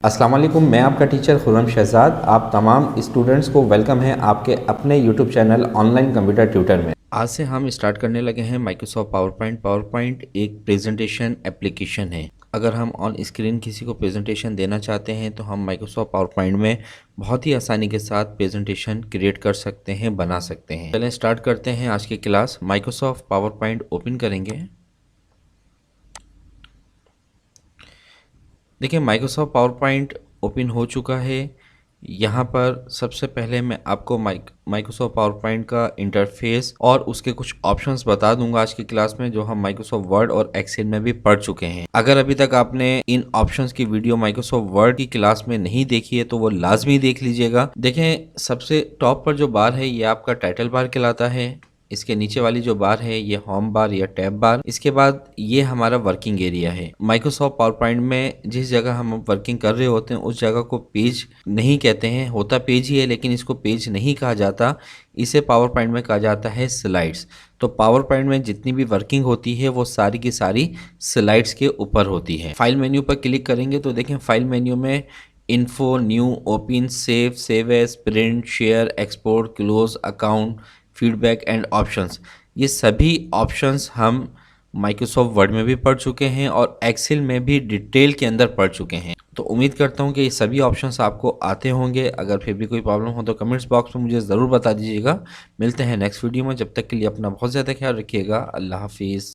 अस्सलाम वालेकुम, मैं आपका टीचर खुर्रम शहजाद। आप तमाम स्टूडेंट्स को वेलकम है आपके अपने YouTube channel online computer tutor में। आज से हम स्टार्ट करने लगे हैं Microsoft power point. Power point एक प्रेजेंटेशन एप्लीकेशन है। अगर हम ऑन स्क्रीन किसी को प्रेजेंटेशन देना चाहते हैं तो हम माइक्रोसॉफ्ट पावर पॉइंट में बहुत ही आसानी के साथ प्रेजेंटेशन क्रिएट कर सकते हैं, बना सकते हैं। चलें स्टार्ट करते हैं आज की class. Microsoft power point open करेंगे। देखिए माइक्रोसॉफ्ट पावर पॉइंट ओपन हो चुका है। यहाँ पर सबसे पहले मैं आपको माइक्रोसॉफ्ट पावर पॉइंट का इंटरफेस और उसके कुछ ऑप्शंस बता दूंगा आज की क्लास में, जो हम माइक्रोसॉफ्ट वर्ड और एक्सेल में भी पढ़ चुके हैं। अगर अभी तक आपने इन ऑप्शंस की वीडियो माइक्रोसॉफ्ट वर्ड की क्लास में नहीं देखी है तो वो लाजमी देख लीजिएगा। देखें सबसे टॉप पर जो बार है ये आपका टाइटल बार कहलाता है। इसके नीचे वाली जो बार है ये होम बार या टैब बार। इसके बाद ये हमारा वर्किंग एरिया है। माइक्रोसॉफ्ट पावर पॉइंट में जिस जगह हम वर्किंग कर रहे होते हैं उस जगह को पेज नहीं कहते हैं, होता पेज ही है लेकिन इसको पेज नहीं कहा जाता, इसे पावर पॉइंट में कहा जाता है स्लाइड्स। तो पावर पॉइंट में जितनी भी वर्किंग होती है वो सारी की सारी स्लाइड्स के ऊपर होती है। फाइल मेन्यू पर क्लिक करेंगे तो देखें फाइल मेन्यू में info, new, open, save as, print, share, export, close, account, feedback and options, ये सभी ऑप्शंस हम माइक्रोसॉफ्ट वर्ड में भी पढ़ चुके हैं और एक्सेल में भी डिटेल के अंदर पढ़ चुके हैं। तो उम्मीद करता हूं कि ये सभी ऑप्शंस आपको आते होंगे। अगर फिर भी कोई प्रॉब्लम हो तो कमेंट्स बॉक्स में मुझे ज़रूर बता दीजिएगा। मिलते हैं नेक्स्ट वीडियो में, जब तक के लिए अपना बहुत ज़्यादा ख्याल रखिएगा। अल्लाह हाफिज़।